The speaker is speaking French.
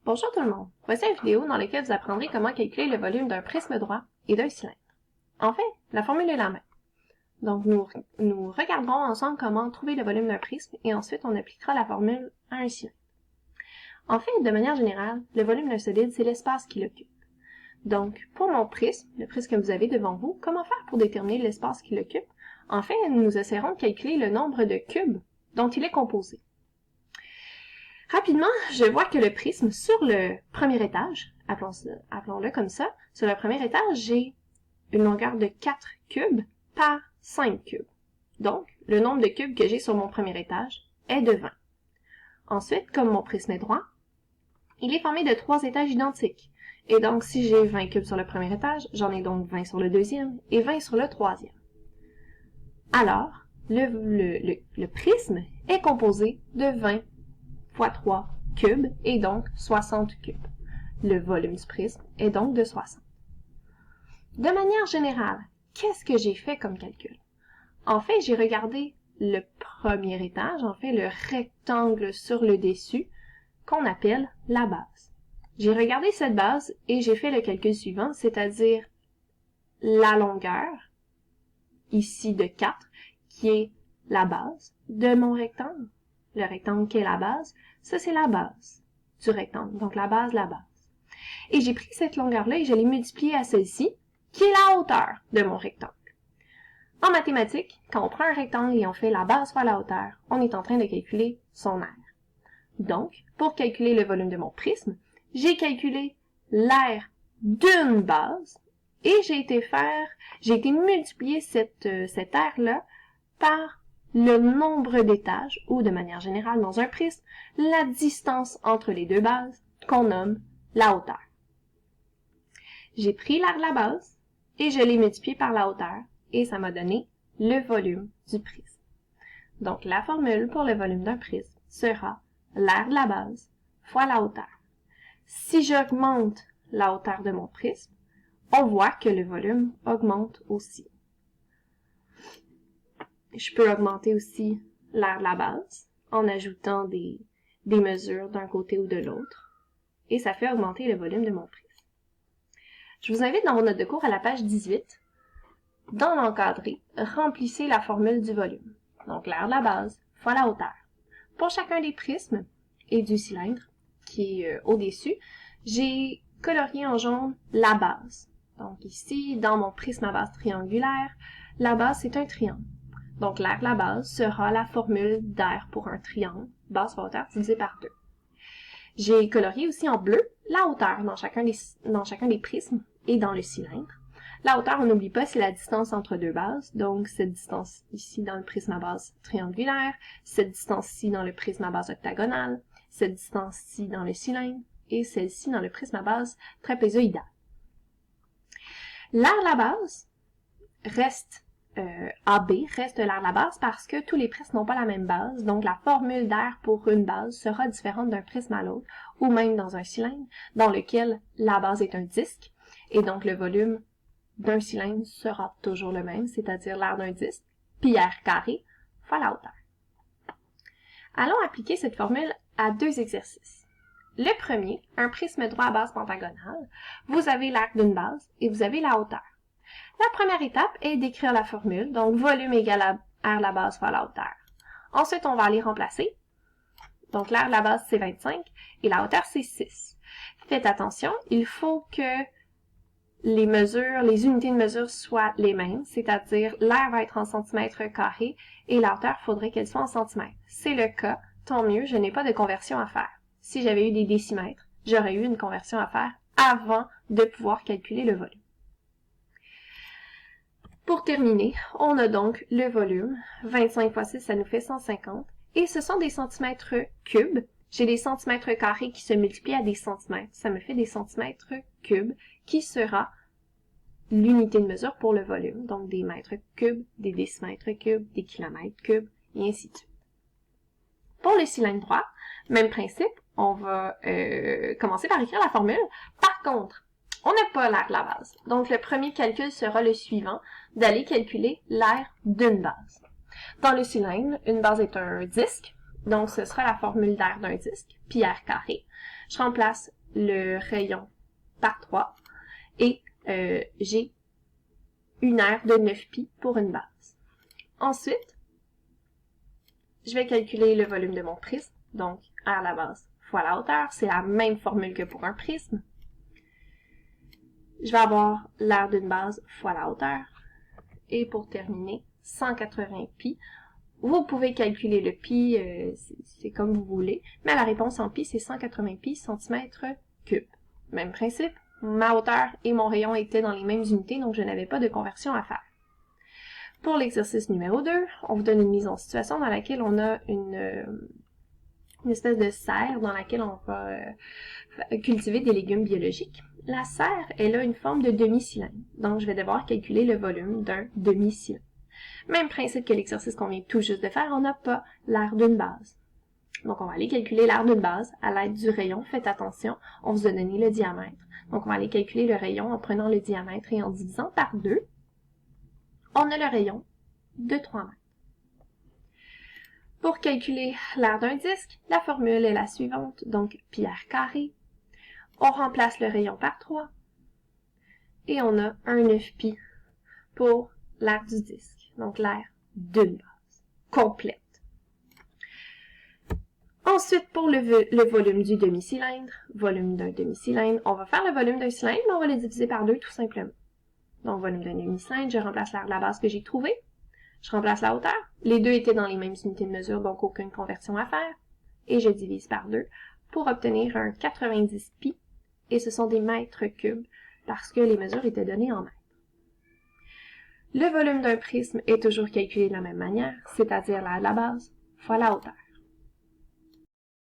Bonjour tout le monde, voici une vidéo dans laquelle vous apprendrez comment calculer le volume d'un prisme droit et d'un cylindre. En fait, la formule est la même. Donc nous regarderons ensemble comment trouver le volume d'un prisme et ensuite on appliquera la formule à un cylindre. En fait, de manière générale, le volume d'un solide, c'est l'espace qu'il occupe. Donc, pour mon prisme, le prisme que vous avez devant vous, comment faire pour déterminer l'espace qu'il occupe? En fait, nous essaierons de calculer le nombre de cubes dont il est composé. Rapidement, je vois que le prisme, sur le premier étage, appelons-le comme ça, sur le premier étage, j'ai une longueur de 4 cubes par 5 cubes. Donc, le nombre de cubes que j'ai sur mon premier étage est de 20. Ensuite, comme mon prisme est droit, il est formé de 3 étages identiques. Et donc, si j'ai 20 cubes sur le premier étage, j'en ai donc 20 sur le deuxième et 20 sur le troisième. Alors, le prisme est composé de 20 fois 3 cubes et donc 60 cubes. Le volume du prisme est donc de 60. De manière générale, qu'est-ce que j'ai fait comme calcul? En fait, j'ai regardé le premier étage, en fait le rectangle sur le dessus, qu'on appelle la base. J'ai regardé cette base et j'ai fait le calcul suivant, c'est-à-dire la longueur, ici de 4, qui est la base de mon rectangle. Le rectangle qui est la base, ça c'est la base du rectangle, donc la base. Et j'ai pris cette longueur-là et je l'ai multipliée à celle-ci, qui est la hauteur de mon rectangle. En mathématiques, quand on prend un rectangle et on fait la base fois la hauteur, on est en train de calculer son aire. Donc, pour calculer le volume de mon prisme, j'ai calculé l'aire d'une base et j'ai été multiplier cette aire-là par le nombre d'étages, ou de manière générale dans un prisme, la distance entre les deux bases, qu'on nomme la hauteur. J'ai pris l'aire de la base, et je l'ai multiplié par la hauteur, et ça m'a donné le volume du prisme. Donc la formule pour le volume d'un prisme sera l'aire de la base fois la hauteur. Si j'augmente la hauteur de mon prisme, on voit que le volume augmente aussi. Je peux augmenter aussi l'aire de la base en ajoutant des mesures d'un côté ou de l'autre. Et ça fait augmenter le volume de mon prisme. Je vous invite dans vos notes de cours à la page 18. Dans l'encadré, remplissez la formule du volume. Donc l'aire de la base fois la hauteur. Pour chacun des prismes et du cylindre qui est au-dessus, j'ai colorié en jaune la base. Donc ici, dans mon prisme à base triangulaire, la base c'est un triangle. Donc l'aire de la base sera la formule d'aire pour un triangle, base fois hauteur divisé par 2. J'ai colorié aussi en bleu la hauteur dans chacun des prismes et dans le cylindre. La hauteur, on n'oublie pas, c'est la distance entre deux bases. Donc cette distance ici dans le prisme à base triangulaire, cette distance-ci dans le prisme à base octagonale, cette distance-ci dans le cylindre et celle-ci dans le prisme à base trapézoïdale. L'aire de la base reste AB reste l'aire de la base parce que tous les prismes n'ont pas la même base, donc la formule d'aire pour une base sera différente d'un prisme à l'autre, ou même dans un cylindre, dans lequel la base est un disque, et donc le volume d'un cylindre sera toujours le même, c'est-à-dire l'aire d'un disque, pi r carré, fois la hauteur. Allons appliquer cette formule à 2 exercices. Le premier, un prisme droit à base pentagonale, vous avez l'aire d'une base et vous avez la hauteur. La première étape est d'écrire la formule, donc volume égale à aire de la base fois la hauteur. Ensuite, on va aller remplacer. Donc l'aire de la base, c'est 25 et la hauteur, c'est 6. Faites attention, il faut que les unités de mesure soient les mêmes, c'est-à-dire l'aire va être en centimètres carrés et la hauteur, il faudrait qu'elle soit en centimètres. C'est le cas, tant mieux, je n'ai pas de conversion à faire. Si j'avais eu des décimètres, j'aurais eu une conversion à faire avant de pouvoir calculer le volume. Pour terminer, on a donc le volume. 25 fois 6, ça nous fait 150. Et ce sont des centimètres cubes. J'ai des centimètres carrés qui se multiplient à des centimètres. Ça me fait des centimètres cubes qui sera l'unité de mesure pour le volume. Donc des mètres cubes, des décimètres cubes, des kilomètres cubes, et ainsi de suite. Pour le cylindre droit, même principe, on va commencer par écrire la formule. Par contre, on n'a pas l'aire de la base. Donc, le premier calcul sera le suivant, d'aller calculer l'aire d'une base. Dans le cylindre, une base est un disque, donc ce sera la formule d'aire d'un disque, pi r carré. Je remplace le rayon par 3 et j'ai une aire de 9 pi pour une base. Ensuite, je vais calculer le volume de mon prisme, donc R à la base fois la hauteur. C'est la même formule que pour un prisme. Je vais avoir l'aire d'une base fois la hauteur. Et pour terminer, 180 pi. Vous pouvez calculer le pi, c'est comme vous voulez, mais la réponse en pi, c'est 180 pi centimètres cubes. Même principe, ma hauteur et mon rayon étaient dans les mêmes unités, donc je n'avais pas de conversion à faire. Pour l'exercice numéro 2, on vous donne une mise en situation dans laquelle on a une espèce de serre dans laquelle on va cultiver des légumes biologiques. La serre, elle a une forme de demi-cylindre, donc je vais devoir calculer le volume d'un demi-cylindre. Même principe que l'exercice qu'on vient tout juste de faire, on n'a pas l'aire d'une base. Donc on va aller calculer l'aire d'une base à l'aide du rayon. Faites attention, on vous a donné le diamètre. Donc on va aller calculer le rayon en prenant le diamètre et en divisant par 2. On a le rayon de 3 mètres. Pour calculer l'aire d'un disque, la formule est la suivante, donc pi r carré. On remplace le rayon par 3 et on a un 9 pi pour l'aire du disque, donc l'aire d'une base complète. Ensuite, pour le volume du demi-cylindre, volume d'un demi-cylindre, on va faire le volume d'un cylindre, mais on va le diviser par 2 tout simplement. Donc, volume d'un demi-cylindre, je remplace l'aire de la base que j'ai trouvée. Je remplace la hauteur. Les deux étaient dans les mêmes unités de mesure, donc aucune conversion à faire. Et je divise par 2 pour obtenir un 90 pi. Et ce sont des mètres cubes parce que les mesures étaient données en mètres. Le volume d'un prisme est toujours calculé de la même manière, c'est-à-dire l'aire de la base fois la hauteur.